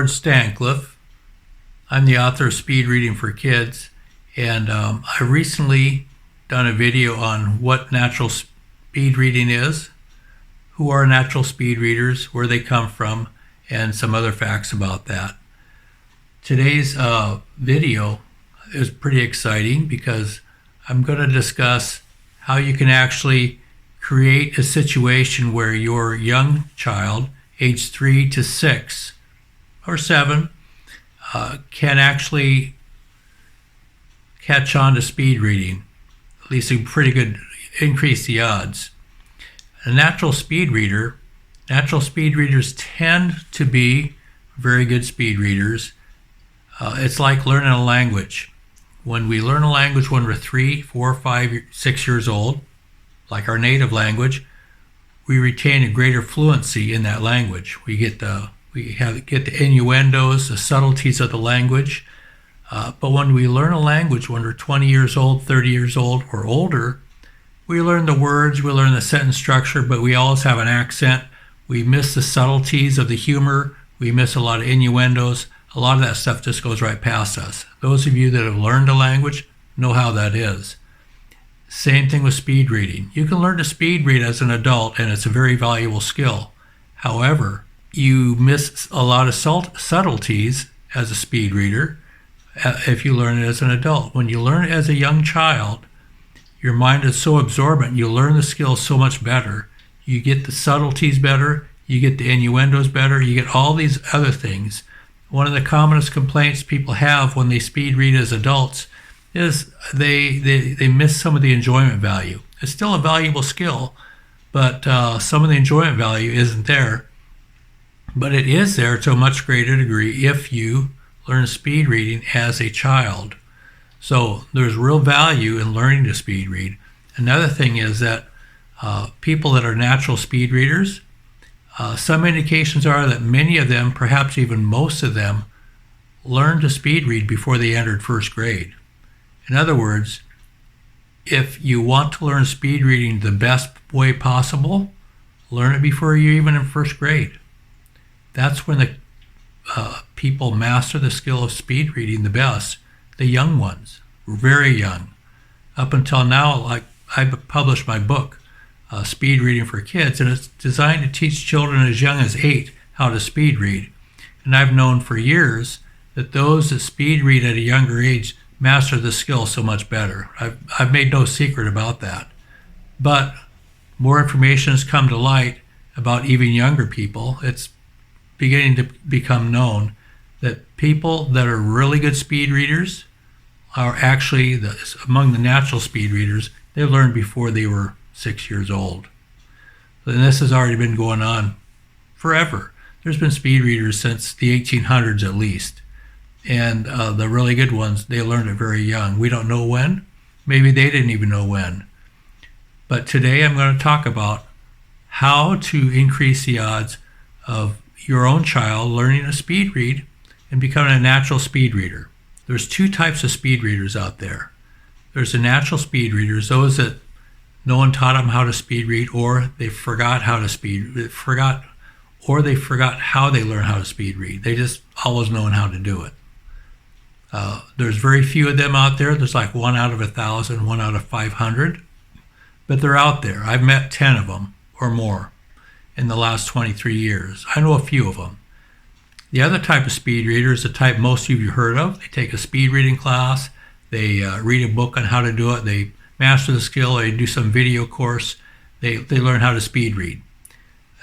Stancliffe. I'm the author of Speed Reading for Kids, and I recently done a video on what natural speed reading is, who are natural speed readers, where they come from, and some other facts about that. Today's video is pretty exciting because I'm going to discuss how you can actually create a situation where your young child, age 3 to 6 or 7, can actually catch on to speed reading, at least a pretty good increase the odds. A natural speeders tend to be very good speed readers. It's like learning a language. When we learn a language when we're 3, 4, 5, 6 years old, like our native language, we retain a greater fluency in that language. We get the innuendos, the subtleties of the language. But when we learn a language when we're 20 years old, 30 years old, or older, we learn the words, we learn the sentence structure, but we always have an accent. We miss the subtleties of the humor. We miss a lot of innuendos. A lot of that stuff just goes right past us. Those of you that have learned a language know how that is. Same thing with speed reading. You can learn to speed read as an adult, and it's a very valuable skill. However, you miss a lot of subtleties as a speed reader if you learn it as an adult. When you learn it as a young child, your mind is so absorbent, you learn the skills so much better. You get the subtleties better, you get the innuendos better, you get all these other things. One of the commonest complaints people have when they speed read as adults is they miss some of the enjoyment value. It's still a valuable skill, but some of the enjoyment value isn't there. But it is there to a much greater degree if you learn speed reading as a child. So there's real value in learning to speed read. Another thing is that people that are natural speed readers, some indications are that many of them, perhaps even most of them, learned to speed read before they entered first grade. In other words, if you want to learn speed reading the best way possible, learn it before you're even in first grade. That's when the people master the skill of speed reading the best, the young ones, very young. Up until now, like I've published my book, Speed Reading for Kids, and it's designed to teach children as young as 8 how to speed read. And I've known for years that those that speed read at a younger age master the skill so much better. I've made no secret about that. But more information has come to light about even younger people. It's beginning to become known that people that are really good speed readers are actually among the natural speed readers. They learned before they were 6 years old. And this has already been going on forever. There's been speed readers since the 1800s at least. And the really good ones, they learned it very young. We don't know when. Maybe they didn't even know when. But today I'm going to talk about how to increase the odds of your own child learning to speed read and becoming a natural speed reader. There's 2 types of speed readers out there. There's the natural speed readers, those that no one taught them how to speed read, or they forgot how to or they forgot how they learned how to speed read. They just always known how to do it. There's very few of them out there. There's like 1 out of 1,000, 1 out of 500, but they're out there. I've met 10 of them or more in the last 23 years. I know a few of them. The other type of speed reader is the type most of you heard of. They take a speed reading class, they read a book on how to do it, they master the skill, they do some video course, they learn how to speed read.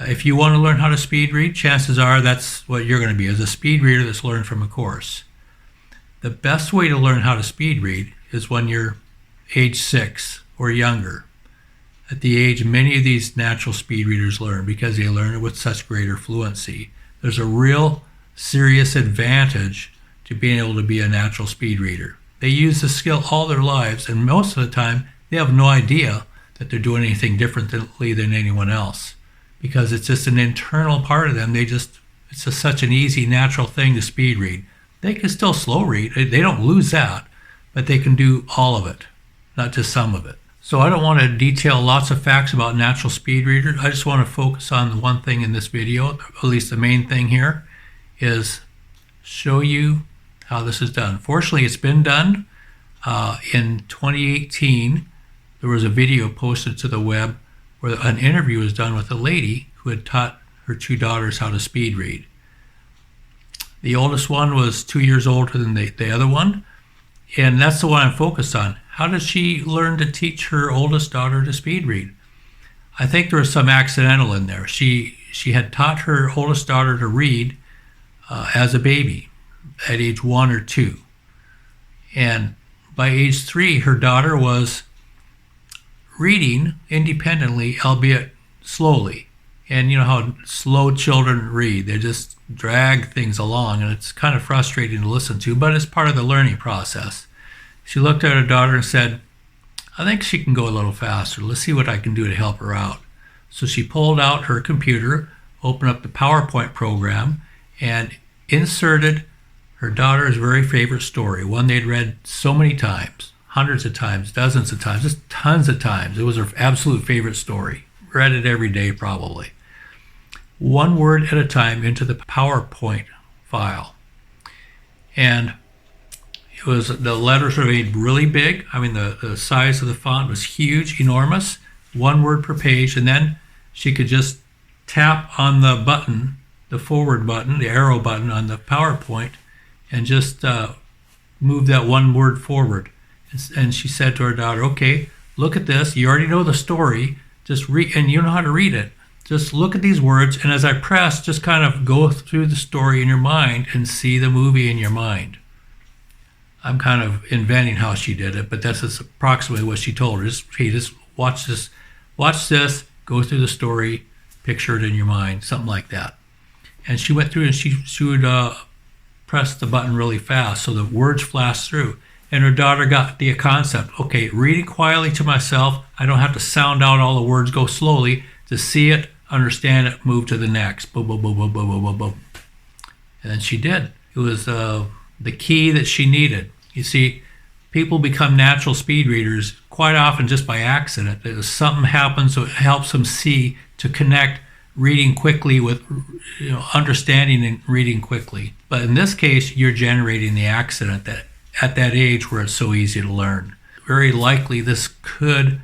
If you want to learn how to speed read, chances are that's what you're going to be, as a speed reader that's learned from a course. The best way to learn how to speed read is when you're age 6 or younger. At the age many of these natural speed readers learn, because they learn it with such greater fluency. There's a real serious advantage to being able to be a natural speed reader. They use the skill all their lives, and most of the time they have no idea that they're doing anything differently than anyone else, because it's just an internal part of them. It's just such an easy, natural thing to speed read. They can still slow read. They don't lose that, but they can do all of it, not just some of it. So I don't want to detail lots of facts about natural speed readers. I just want to focus on the one thing in this video, at least the main thing here, is show you how this is done. Fortunately, it's been done. In 2018, there was a video posted to the web where an interview was done with a lady who had taught her 2 daughters how to speed read. The oldest one was 2 years older than the other one, and that's the one I'm focused on. How did she learn to teach her oldest daughter to speed read? I think there was some accidental in there. She had taught her oldest daughter to read as a baby at age 1 or 2. And by age 3, her daughter was reading independently, albeit slowly. And you know how slow children read. They just drag things along, and it's kind of frustrating to listen to, but it's part of the learning process. She looked at her daughter and said, I think she can go a little faster. Let's see what I can do to help her out. So she pulled out her computer, opened up the PowerPoint program, and inserted her daughter's very favorite story, one they'd read so many times, hundreds of times, dozens of times, just tons of times. It was her absolute favorite story. Read it every day probably. One word at a time into the PowerPoint file. And it was, the letters were made really big. I mean, the size of the font was huge, enormous, one word per page. And then she could just tap on the button, the forward button, the arrow button on the PowerPoint, and just move that one word forward. And she said to her daughter, okay, look at this. You already know the story. Just read, and you know how to read it. Just look at these words, and as I press, just kind of go through the story in your mind and see the movie in your mind. I'm kind of inventing how she did it, but that's just approximately what she told her. Just watch this, go through the story, picture it in your mind, something like that. And she went through and she would press the button really fast so the words flashed through. And her daughter got the concept. Okay, reading quietly to myself, I don't have to sound out all the words, go slowly to see it, understand it, move to the next. Boom, boom, boom, boom, boom, boom, boom, boom. And then she did. It was the key that she needed. You see, people become natural speed readers quite often just by accident. Something happens so it helps them see to connect reading quickly with understanding and reading quickly. But in this case, you're generating the accident that at that age where it's so easy to learn. Very likely this could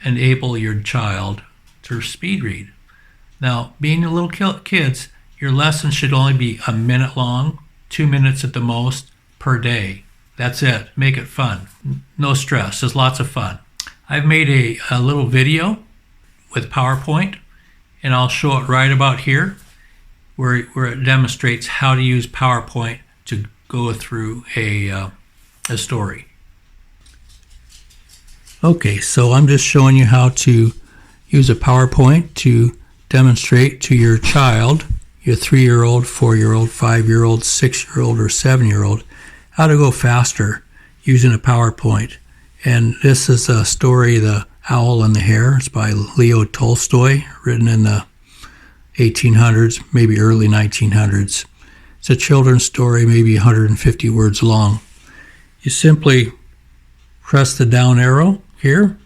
enable your child to speed read. Now, being little kids, your lesson should only be a minute long, 2 minutes at the most per day. That's it. Make it fun. No stress. Just lots of fun. I've made a little video with PowerPoint, and I'll show it right about here where it demonstrates how to use PowerPoint to go through a story. Okay, so I'm just showing you how to use a PowerPoint to demonstrate to your child, your 3-year-old, 4-year-old, 5-year-old, 6-year-old, or 7-year-old, how to go faster using a PowerPoint. And this is a story, The Owl and the Hare. It's by Leo Tolstoy, written in the 1800s, maybe early 1900s. It's a children's story, maybe 150 words long. You simply press the down arrow here,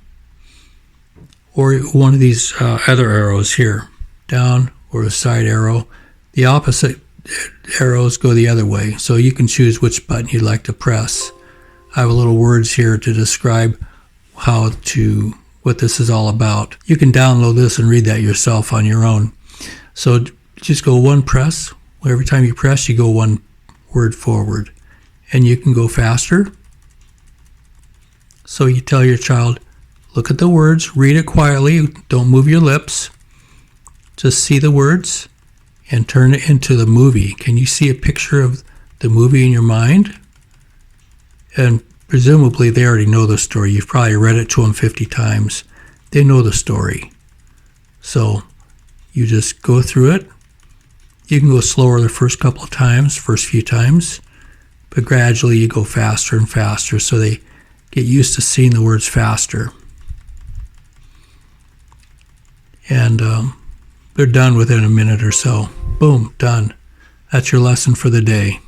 or one of these other arrows here, down or the side arrow. The opposite arrows go the other way, so you can choose which button you'd like to press. I have a little words here to describe what this is all about. You can download this and read that yourself on your own. So just go one press. Every time you press, you go one word forward. And you can go faster. So you tell your child, look at the words, read it quietly, don't move your lips. Just see the words and turn it into the movie. Can you see a picture of the movie in your mind? And presumably they already know the story. You've probably read it to them 50 times. They know the story. So you just go through it. You can go slower the first couple of times, first few times, but gradually you go faster and faster so they get used to seeing the words faster. And they're done within a minute or so. Boom, done. That's your lesson for the day.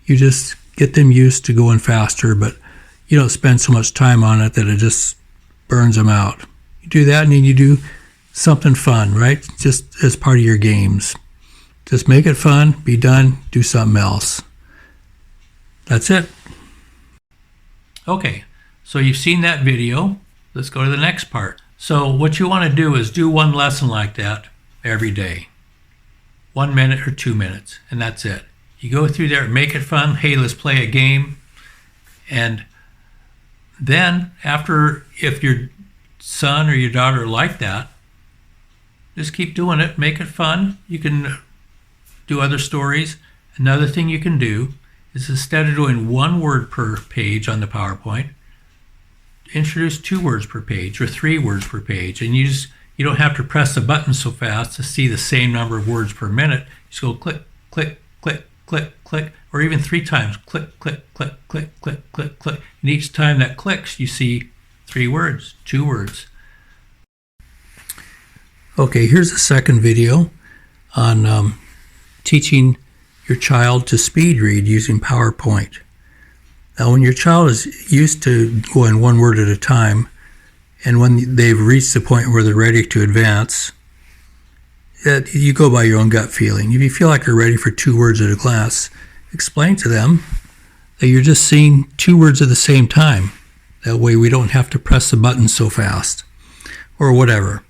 You just get them used to going faster, but you don't spend so much time on it that it just burns them out. You do that and then you do something fun, right? Just as part of your games. Just make it fun, be done, do something else. That's it. Okay, so you've seen that video. Let's go to the next part. So what you want to do is do one lesson like that every day. 1 minute or 2 minutes, and that's it. You go through there, make it fun. Hey, let's play a game. And then after, if your son or your daughter like that, just keep doing it. Make it fun. You can do other stories. Another thing you can do is, instead of doing 1 word per page on the PowerPoint, introduce 2 words per page or 3 words per page. And you don't have to press the button so fast to see the same number of words per minute. Just go click, click, click, click, click, or even 3 times. Click, click, click, click, click, click, click. And each time that clicks, you see 3 words, 2 words. Okay, here's a second video on teaching your child to speed read using PowerPoint. Now, when your child is used to going 1 word at a time, and when they've reached the point where they're ready to advance, you go by your own gut feeling. If you feel like you're ready for 2 words at a glance, explain to them that you're just seeing 2 words at the same time. That way we don't have to press the button so fast, or whatever,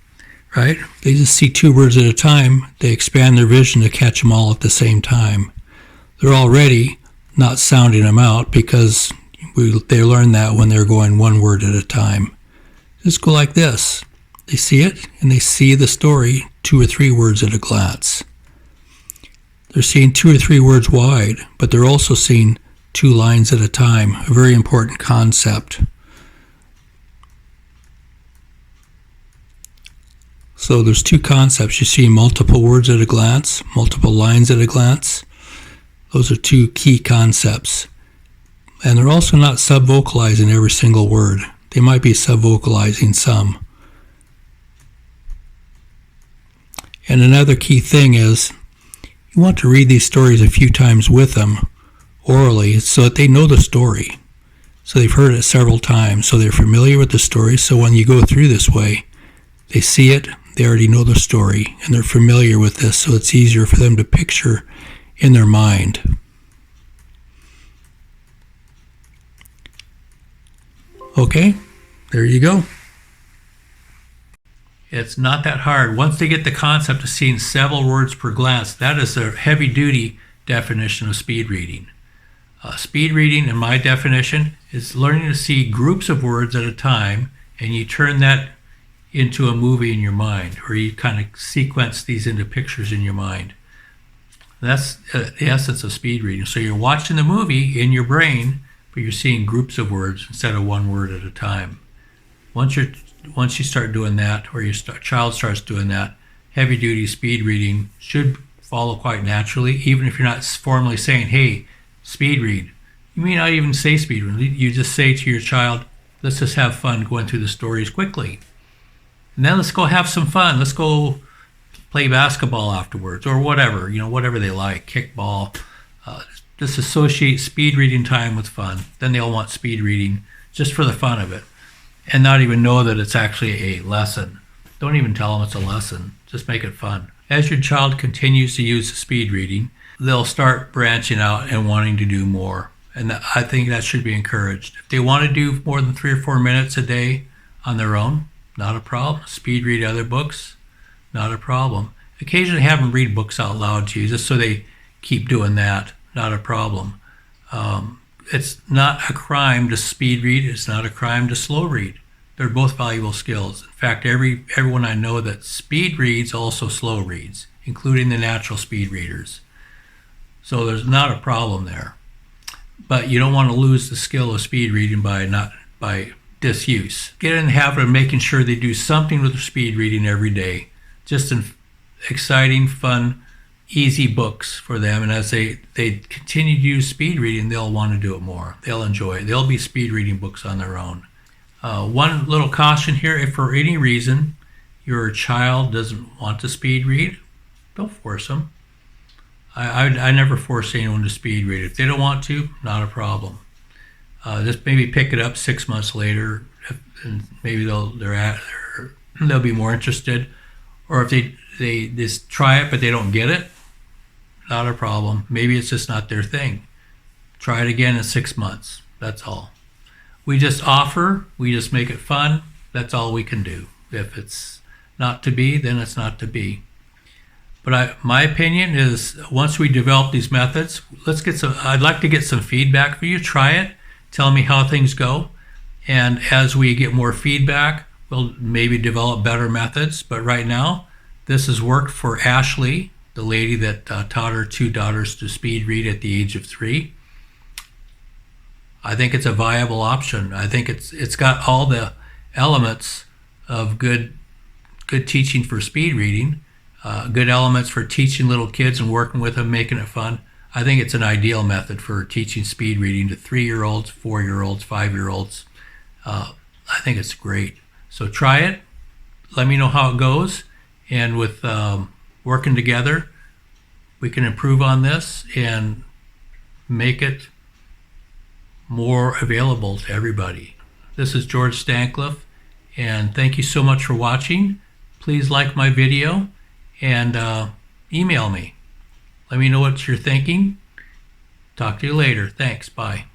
right? They just see 2 words at a time. They expand their vision to catch them all at the same time. They're already not sounding them out because they learn that when they're going 1 word at a time. Just go like this. They see it, and they see the story 2 or 3 words at a glance. They're seeing 2 or 3 words wide, but they're also seeing 2 lines at a time, a very important concept. So there's 2 concepts. You see multiple words at a glance, multiple lines at a glance. Those are 2 key concepts. And they're also not sub-vocalizing every single word. They might be sub-vocalizing some. And another key thing is, you want to read these stories a few times with them orally so that they know the story. So they've heard it several times, so they're familiar with the story. So when you go through this way, they see it, they already know the story, and they're familiar with this, so it's easier for them to picture in their mind. Okay, there you go. It's not that hard. Once they get the concept of seeing several words per glance, that is a heavy-duty definition of speed reading. Speed reading, in my definition, is learning to see groups of words at a time, and you turn that into a movie in your mind, or you kind of sequence these into pictures in your mind. That's the essence of speed reading. So you're watching the movie in your brain, but you're seeing groups of words instead of 1 word at a time. Once you start doing that, or your child starts doing that, heavy-duty speed reading should follow quite naturally, even if you're not formally saying, hey, speed read. You may not even say speed read. You just say to your child, let's just have fun going through the stories quickly. And then let's go have some fun. Let's go play basketball afterwards, or whatever, whatever they like, kickball. Just associate speed reading time with fun. Then they'll want speed reading just for the fun of it, and not even know that it's actually a lesson. Don't even tell them it's a lesson. Just make it fun. As your child continues to use speed reading, they'll start branching out and wanting to do more. And I think that should be encouraged. If they want to do more than 3 or 4 minutes a day on their own, not a problem. Speed read other books, not a problem. Occasionally have them read books out loud to you, just so they keep doing that, not a problem. It's not a crime to speed read. It's not a crime to slow read. They're both valuable skills. In fact, everyone I know that speed reads also slow reads, including the natural speed readers. So there's not a problem there. But you don't want to lose the skill of speed reading by disuse. Get in the habit of making sure they do something with their speed reading every day. Just exciting, fun, easy books for them. And as they continue to use speed reading, they'll want to do it more. They'll enjoy it. They'll be speed reading books on their own. One little caution here: if for any reason your child doesn't want to speed read, don't force them. I never force anyone to speed read. If they don't want to, not a problem. Just maybe pick it up 6 months later, and maybe they'll be more interested. Or if they just try it but they don't get it, not a problem. Maybe it's just not their thing. Try it again in 6 months. That's all. We just offer, we just make it fun. That's all we can do. If it's not to be, then it's not to be. But my opinion is once we develop these methods, I'd like to get some feedback for you. Try it. Tell me how things go. And as we get more feedback, we'll maybe develop better methods. But right now, this has worked for Ashley, the lady that taught her 2 daughters to speed read at the age of 3. I think it's a viable option. I think it's got all the elements of good teaching for speed reading, good elements for teaching little kids and working with them, making it fun. I think it's an ideal method for teaching speed reading to 3-year-olds, 4-year-olds, 5-year-olds. I think it's great. So try it. Let me know how it goes. And with working together, we can improve on this and make it more available to everybody. This is George Stancliffe, and thank you so much for watching. Please like my video and email me. Let me know what you're thinking. Talk to you later. Thanks. Bye.